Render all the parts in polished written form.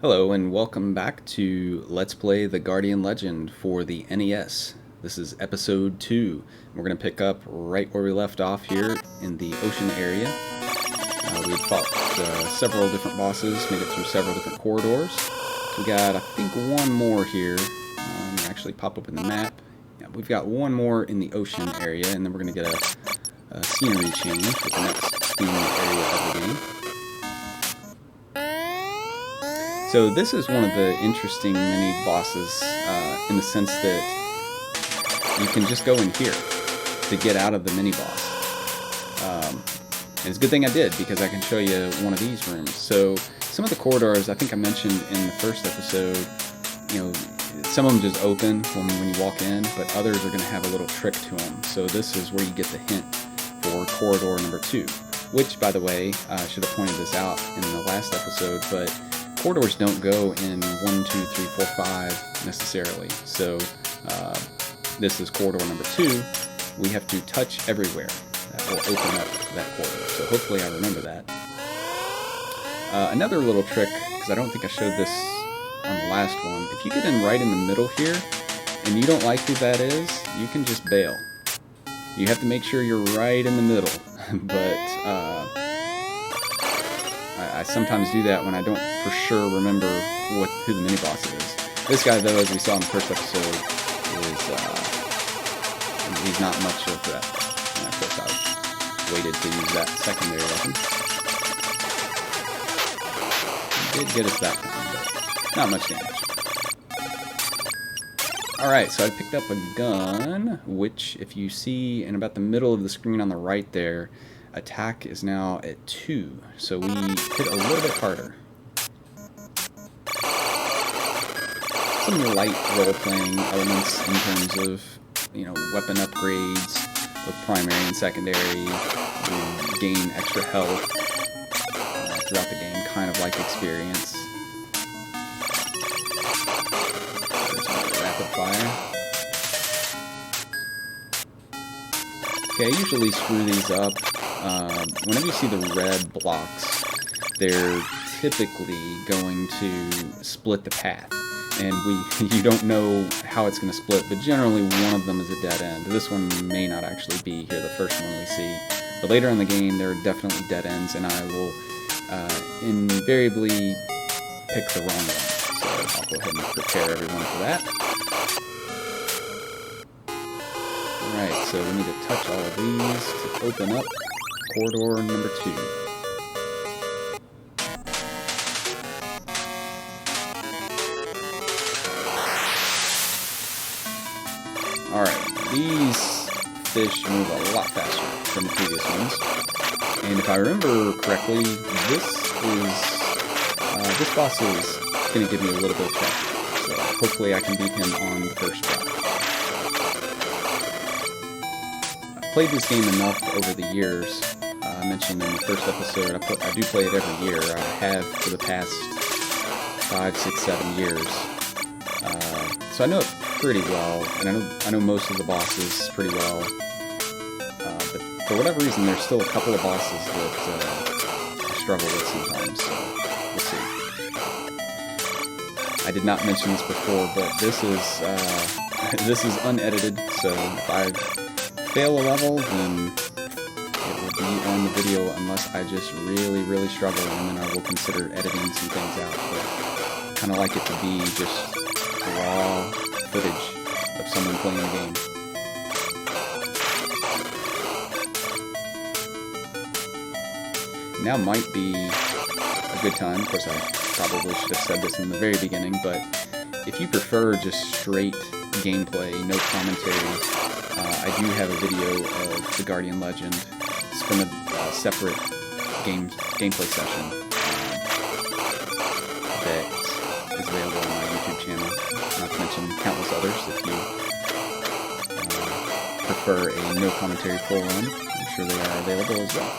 Hello and welcome back to Let's Play The Guardian Legend for the NES. This is episode 2. We're going to pick up right where we left off here in the ocean area. We fought several different bosses, made it through several different corridors. We got, I think, one more here. Actually pop up in the map. Yeah, we've got one more in the ocean area, and then we're going to get a scenery change with the next theme area of the game. So this is one of the interesting mini-bosses in the sense that you can just go in here to get out of the mini-boss. And it's a good thing I did, because I can show you one of these rooms. So some of the corridors, I think I mentioned in the first episode, you know, some of them just open when you walk in, but others are going to have a little trick to them. So this is where you get the hint for corridor number 2, which, by the way, I should have pointed this out in the last episode, but corridors don't go in 1, 2, 3, 4, 5 necessarily. So this is corridor number 2. We have to touch everywhere. That will open up that corridor. So hopefully I remember that. Another little trick, because I don't think I showed this on the last one. If you get in right in the middle here, and you don't like who that is, you can just bail. You have to make sure you're right in the middle. But I sometimes do that when I don't for sure remember who the mini-boss is. This guy, though, as we saw in the first episode, he's not much of that. And of course, I waited to use that secondary weapon. He did get us that time, but not much damage. Alright, so I picked up a gun, which, if you see in about the middle of the screen on the right there, attack is now at 2, so we hit a little bit harder. Some light role-playing elements in terms of, you know, weapon upgrades with primary and secondary. You gain extra health throughout the game, kind of like experience. There's another rapid fire. Okay, I usually screw these up. Whenever you see the red blocks, they're typically going to split the path. And you don't know how it's going to split, but generally one of them is a dead end. This one may not actually be here, the first one we see. But later in the game, there are definitely dead ends, and I will invariably pick the wrong one. So I'll go ahead and prepare everyone for that. Alright, so we need to touch all of these to open up corridor number 2. Alright, these fish move a lot faster than the previous ones. And if I remember correctly, this boss is going to give me a little bit of trouble. So hopefully I can beat him on the first try. Played this game enough over the years. I mentioned in the first episode, I do play it every year. I have for the past 5, 6, 7 years. So I know it pretty well, and I know most of the bosses pretty well. But for whatever reason, there's still a couple of bosses that I struggle with sometimes. So we'll see. I did not mention this before, but this is unedited. So if I fail a level, then it will be on the video unless I just really, really struggle, and then I will consider editing some things out. But kind of like it to be just raw footage of someone playing the game. Now might be a good time. Of course, I probably should have said this in the very beginning, but if you prefer just straight gameplay, no commentary, I do have a video of The Guardian Legend. It's from a separate gameplay session that is available on my YouTube channel, not to mention countless others if you prefer a no commentary full run. I'm sure they are available as well.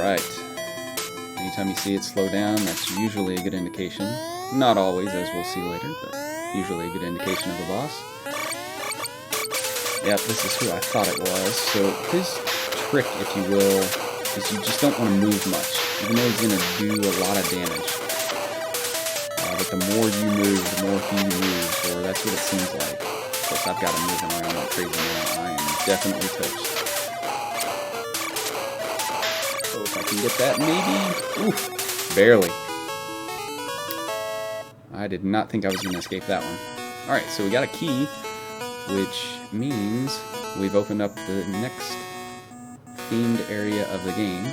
Alright. Anytime you see it slow down, that's usually a good indication. Not always, as we'll see later, but usually a good indication of a boss. Yep, this is who I thought it was. So his trick, if you will, is you just don't want to move much, even though he's going to do a lot of damage. But the more you move, the more he moves, or that's what it seems like. Of course, I've got him moving around like crazy now. I am definitely toast. So if I can get that, maybe? Oof, barely. I did not think I was going to escape that one. Alright, so we got a key, which means we've opened up the next themed area of the game.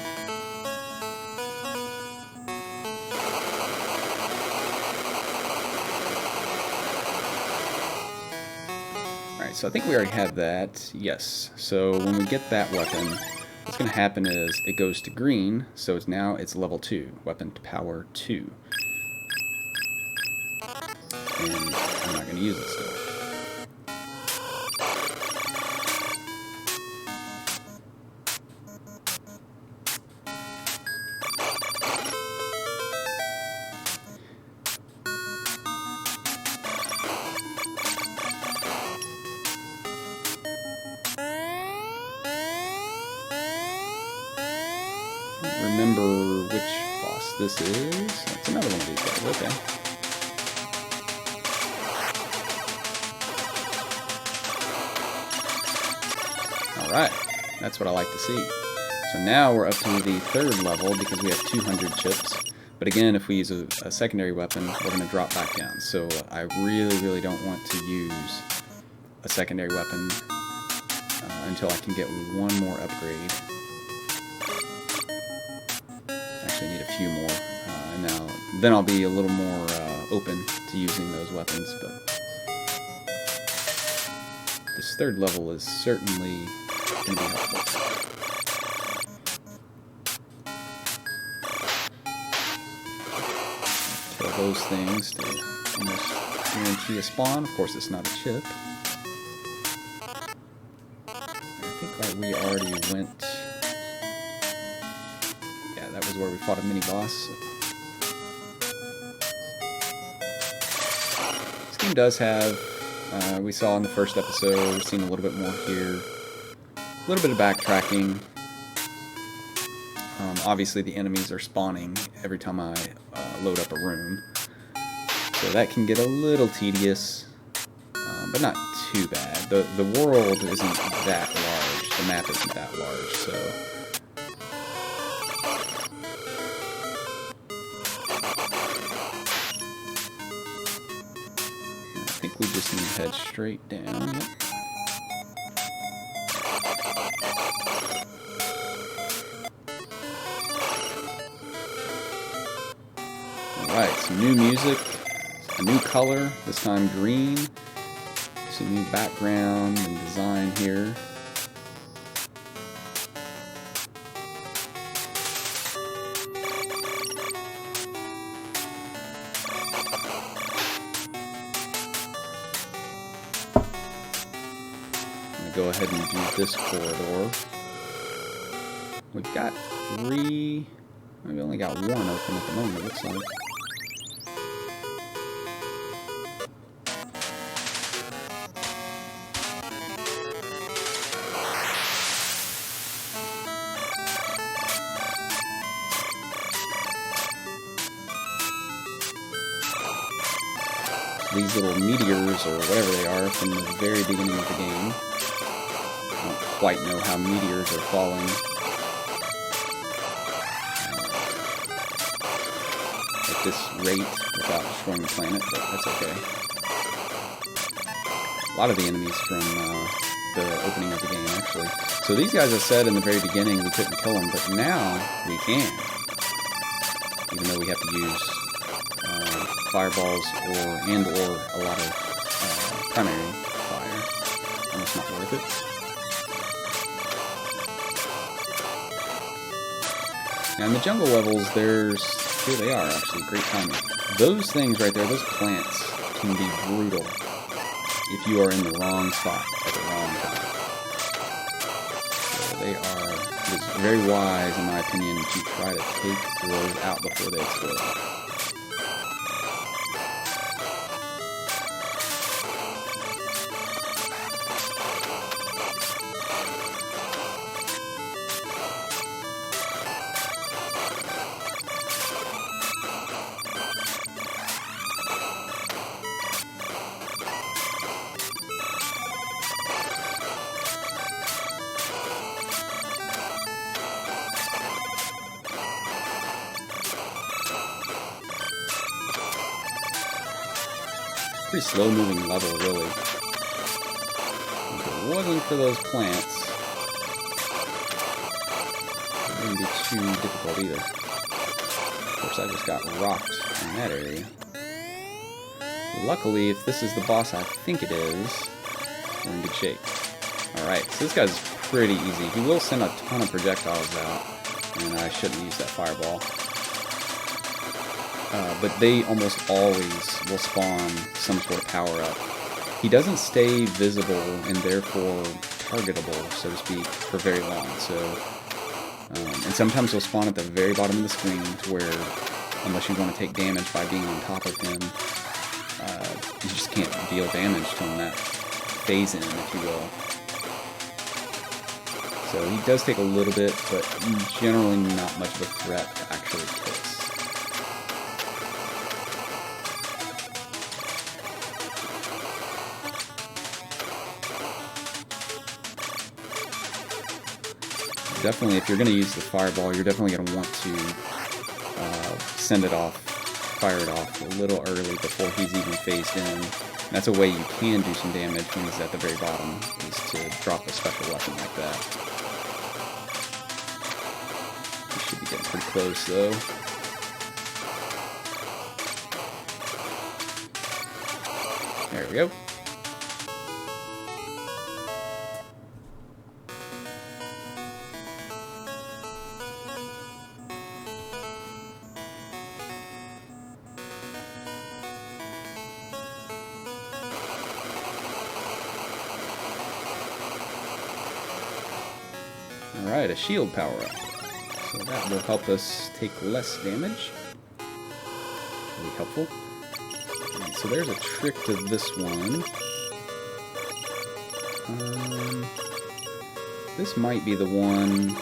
Alright, so I think we already have that. Yes. So when we get that weapon, what's going to happen is it goes to green, so it's level 2. Weapon power 2. And I'm not going to use it still. Remember which boss this is. That's another one of these guys. Okay. Alright, that's what I like to see. So now we're up to the 3rd level because we have 200 chips. But again, if we use a secondary weapon, we're going to drop back down. So I really don't want to use a secondary weapon until I can get one more upgrade. Actually, I need a few more. And then I'll be a little more open to using those weapons. But this 3rd level is certainly going to be helpful. Kill those things to almost guarantee a spawn. Of course, it's not a chip. I think we already went... Yeah, that was where we fought a mini-boss. This game does have... we saw in the first episode, we've seen a little bit more here. A little bit of backtracking. Obviously the enemies are spawning every time I load up a room. So that can get a little tedious, but not too bad. The world isn't that large. The map isn't that large, so... I think we just need to head straight down. Yep. Alright, some new music, a new color, this time green, some new background and design here. I'm going to go ahead and do this corridor. We've got 3, we only got 1 open at the moment, it looks like. These little meteors, or whatever they are, from the very beginning of the game. I don't quite know how meteors are falling at this rate without destroying the planet, but that's okay. A lot of the enemies from the opening of the game, actually. So these guys, I said in the very beginning we couldn't kill them, but now we can. Even though we have to use fireballs or a lot of primary fire. Almost not worth it. Now in the jungle levels, here they are actually, great timing. Those things right there, those plants can be brutal if you are in the wrong spot at the wrong time. So it is very wise, in my opinion, to try to take those out before they explode. Pretty slow-moving level, really. If it wasn't for those plants, it wouldn't be too difficult either. Of course, I just got rocked in that area. Luckily, if this is the boss I think it is, we're in good shape. Alright, so this guy's pretty easy. He will send a ton of projectiles out, and I shouldn't use that fireball. But they almost always will spawn some sort of power-up. He doesn't stay visible and therefore targetable, so to speak, for very long. So, and sometimes he'll spawn at the very bottom of the screen to where, unless you want to take damage by being on top of him, you just can't deal damage to him, that phase in, if you will. So he does take a little bit, but generally not much of a threat to actually kill. Definitely, if you're going to use the fireball, you're definitely going to want to send it off, fire it off a little early before he's even phased in. And that's a way you can do some damage when he's at the very bottom, is to drop a special weapon like that. We should be getting pretty close, though. There we go. Alright, a shield power-up. So that will help us take less damage. Really helpful. Right, so there's a trick to this one. This might be the one...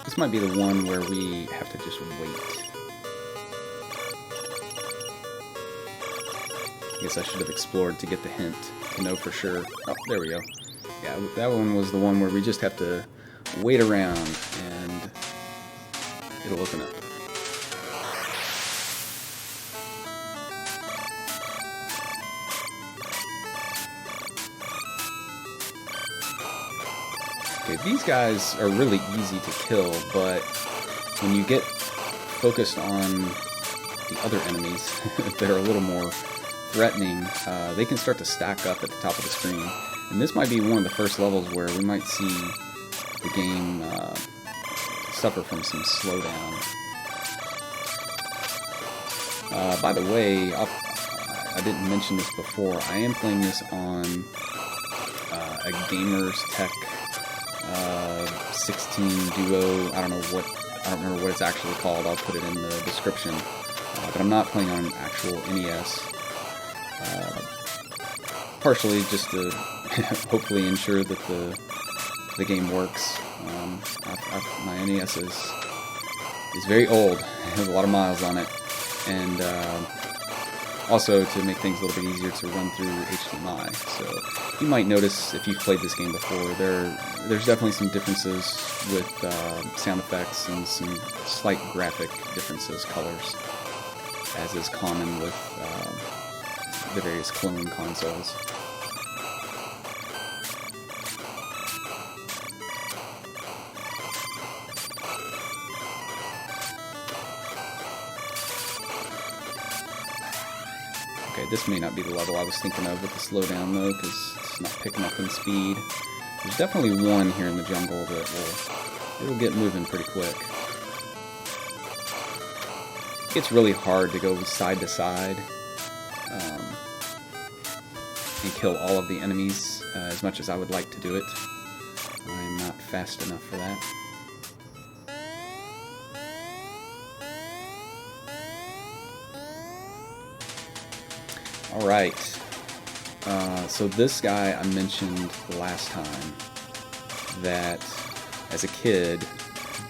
This might be the one where we have to just wait. I guess I should have explored to get the hint to know for sure. Oh, there we go. Yeah, that one was the one where we just have to wait around and it'll open up. Okay, these guys are really easy to kill, but when you get focused on the other enemies that are a little more threatening, they can start to stack up at the top of the screen. And this might be one of the first levels where we might see the game suffer from some slowdown. By the way, I didn't mention this before. I am playing this on a Gamers Tech 16 Duo. I don't remember what it's actually called. I'll put it in the description. But I'm not playing on an actual NES. Partially just to hopefully ensure that the game works. My NES is very old. It has a lot of miles on it, and also to make things a little bit easier to run through HDMI. So you might notice, if you've played this game before, there's definitely some differences with sound effects and some slight graphic differences, colors, as is common with the various clone consoles. Okay, this may not be the level I was thinking of with the slowdown though, because it's not picking up in speed. There's definitely one here in the jungle that it'll get moving pretty quick. It's really hard to go side to side and kill all of the enemies as much as I would like to do it. I'm not fast enough for that. Alright, so this guy I mentioned last time that as a kid,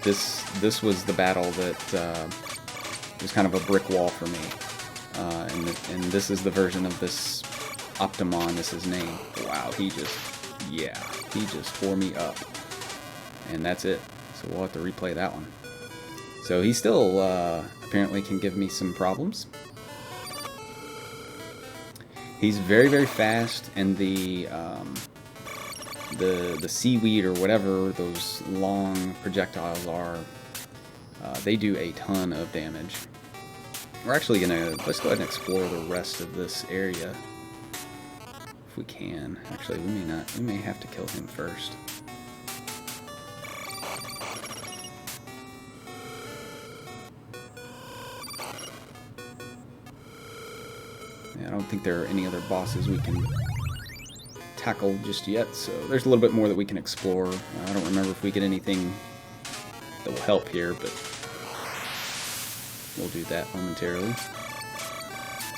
this was the battle that was kind of a brick wall for me. And this is the version of this Optimon, this is his name. Wow, he just tore me up. And that's it. So we'll have to replay that one. So he still apparently can give me some problems. He's very, very fast, and the seaweed or whatever those long projectiles are, they do a ton of damage. We're actually let's go ahead and explore the rest of this area if we can. Actually, we may not. We may have to kill him first. I don't think there are any other bosses we can tackle just yet, so there's a little bit more that we can explore. I don't remember if we get anything that will help here, but we'll do that momentarily.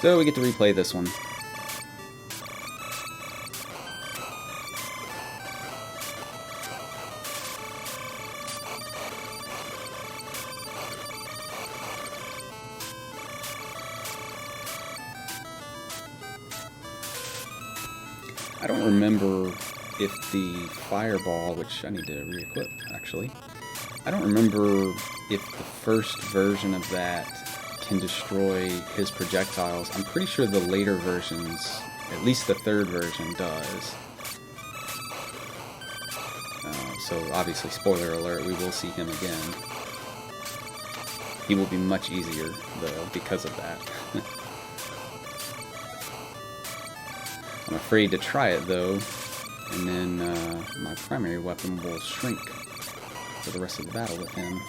So we get to replay this one. I don't remember if the fireball, which I need to re-equip actually, I don't remember if the first version of that can destroy his projectiles. I'm pretty sure the later versions, at least the third version, does. So obviously, spoiler alert, we will see him again. He will be much easier though because of that. I'm afraid to try it though, and then my primary weapon will shrink for the rest of the battle with him.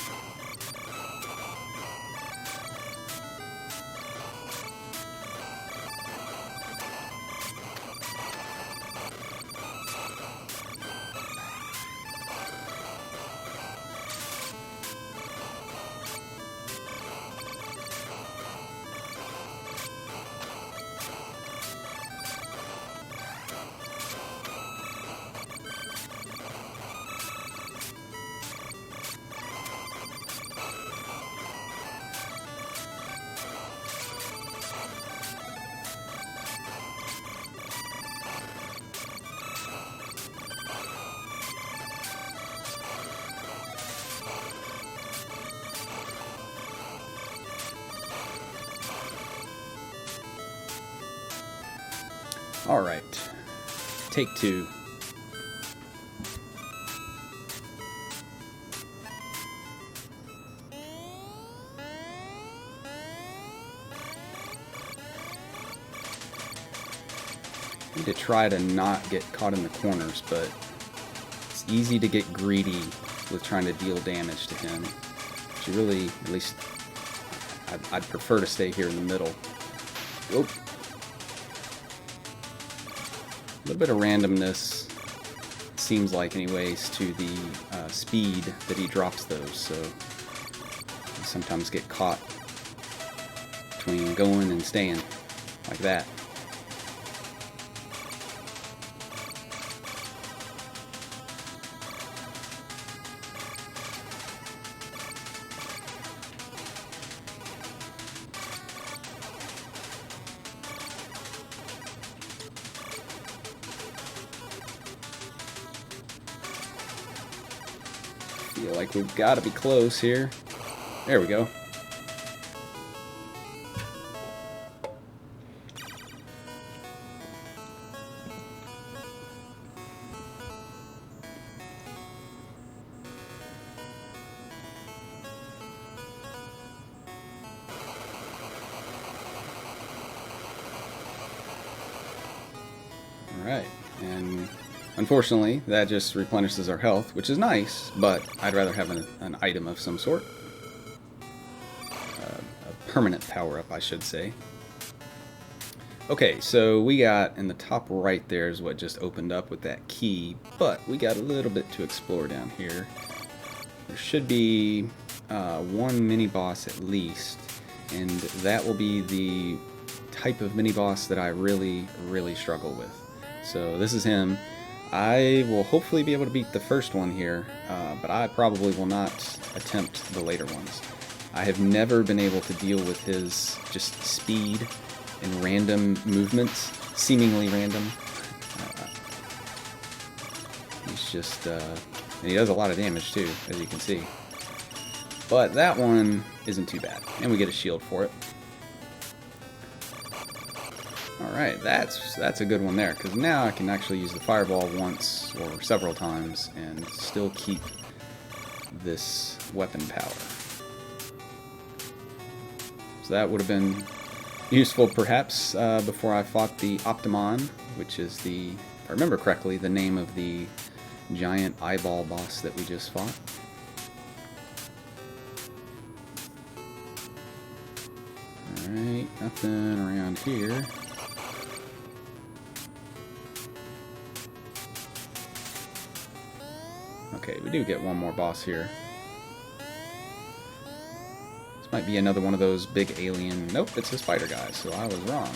Alright, take two. I need to try to not get caught in the corners, but it's easy to get greedy with trying to deal damage to him. Which you really, at least, I'd prefer to stay here in the middle. Whoop. A little bit of randomness, seems like anyways, to the speed that he drops those, so you sometimes get caught between going and staying, like that. Feel like we've got to be close here. There we go. Alright, and unfortunately that just replenishes our health, which is nice, but I'd rather have an item of some sort. A permanent power-up, I should say. Okay, so we got in the top right there is what just opened up with that key, but we got a little bit to explore down here. There should be one mini boss at least, and that will be the type of mini boss that I really struggle with. So this is him. I will hopefully be able to beat the first one here, but I probably will not attempt the later ones. I have never been able to deal with his just speed and random movements, seemingly random. He's just, and he does a lot of damage too, as you can see. But that one isn't too bad, and we get a shield for it. Alright, that's a good one there, because now I can actually use the fireball once or several times and still keep this weapon power. So that would have been useful perhaps before I fought the Optimon, which is the, if I remember correctly, the name of the giant eyeball boss that we just fought. Alright, nothing around here. Okay, we do get one more boss here. This might be another one of those big alien... Nope, it's a spider guy, so I was wrong.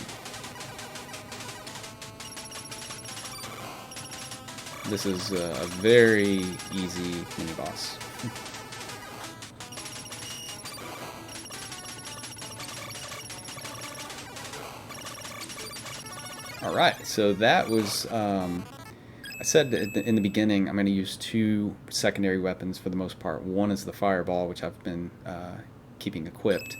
This is a very easy mini-boss. Alright, so that was... I said in the beginning I'm going to use two secondary weapons for the most part. One is the fireball, which I've been keeping equipped.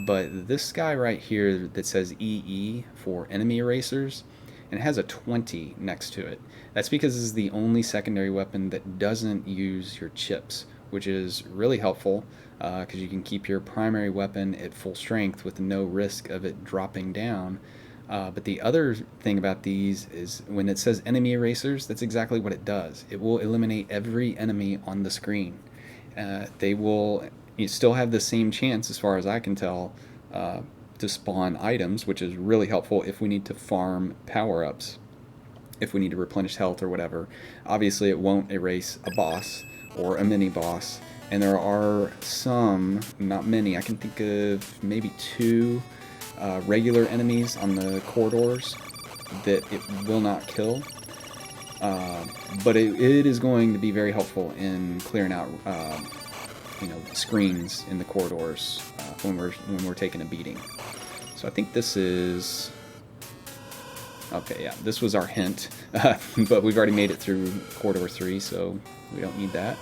But this guy right here that says EE for enemy erasers, and it has a 20 next to it. That's because this is the only secondary weapon that doesn't use your chips, which is really helpful because you can keep your primary weapon at full strength with no risk of it dropping down. But the other thing about these is when it says enemy erasers, that's exactly what it does. It will eliminate every enemy on the screen. You still have the same chance, as far as I can tell, to spawn items, which is really helpful if we need to farm power-ups, if we need to replenish health or whatever. Obviously, it won't erase a boss or a mini-boss, and there are some, not many, I can think of maybe two regular enemies on the corridors that it will not kill, but it is going to be very helpful in clearing out screens in the corridors when we're taking a beating. So I think this is okay. Yeah, this was our hint, but we've already made it through corridor 3, so we don't need that.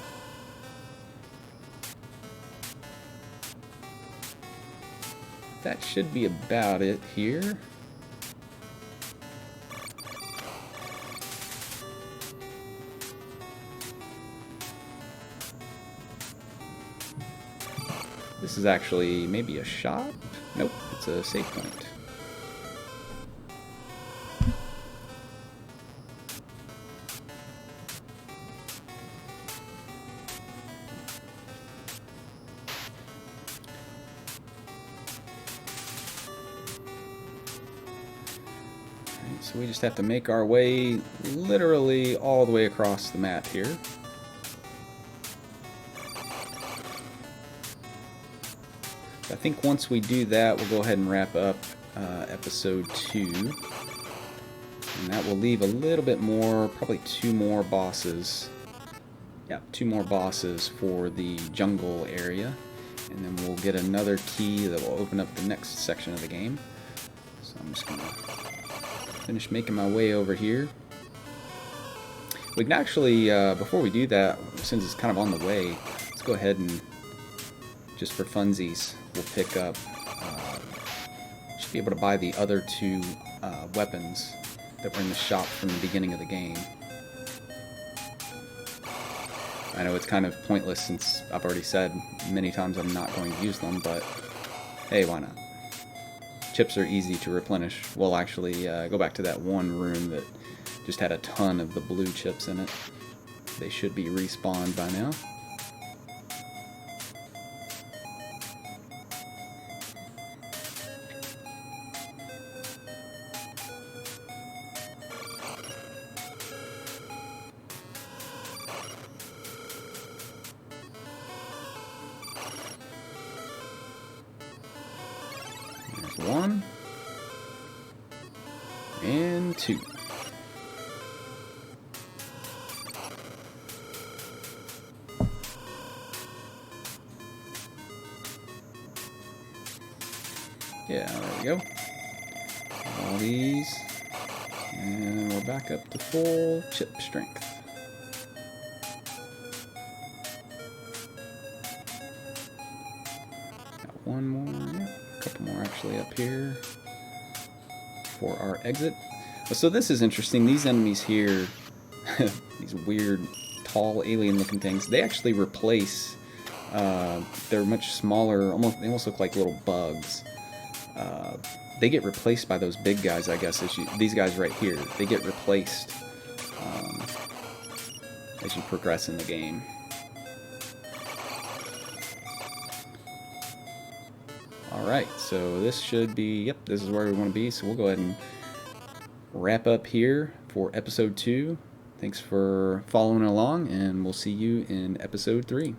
That should be about it here. This is actually maybe a shop? Nope, it's a save point. So we just have to make our way literally all the way across the map here. I think once we do that, we'll go ahead and wrap up episode 2. And that will leave a little bit more, probably 2 more bosses. Yeah, 2 more bosses for the jungle area. And then we'll get another key that will open up the next section of the game. So I'm just going to finish making my way over here. We can actually, before we do that, since it's kind of on the way, let's go ahead and, just for funsies, we'll pick up, should be able to buy the other 2 weapons that were in the shop from the beginning of the game. I know it's kind of pointless since I've already said many times I'm not going to use them, but hey, why not? Chips are easy to replenish. We'll actually go back to that one room that just had a ton of the blue chips in it. They should be respawned by now. There's 1. And 2. Yeah, there we go. All these. And we're back up to full chip strength. Got 1 more. Yep, a couple more actually up here for our exit. So this is interesting. These enemies here, these weird, tall, alien-looking things, they actually replace. They're much smaller. They almost look like little bugs. They get replaced by those big guys, I guess. These guys right here, they get replaced as you progress in the game. Alright, so this should be, yep, this is where we want to be, so we'll go ahead and wrap up here for episode 2. Thanks for following along, and we'll see you in episode 3.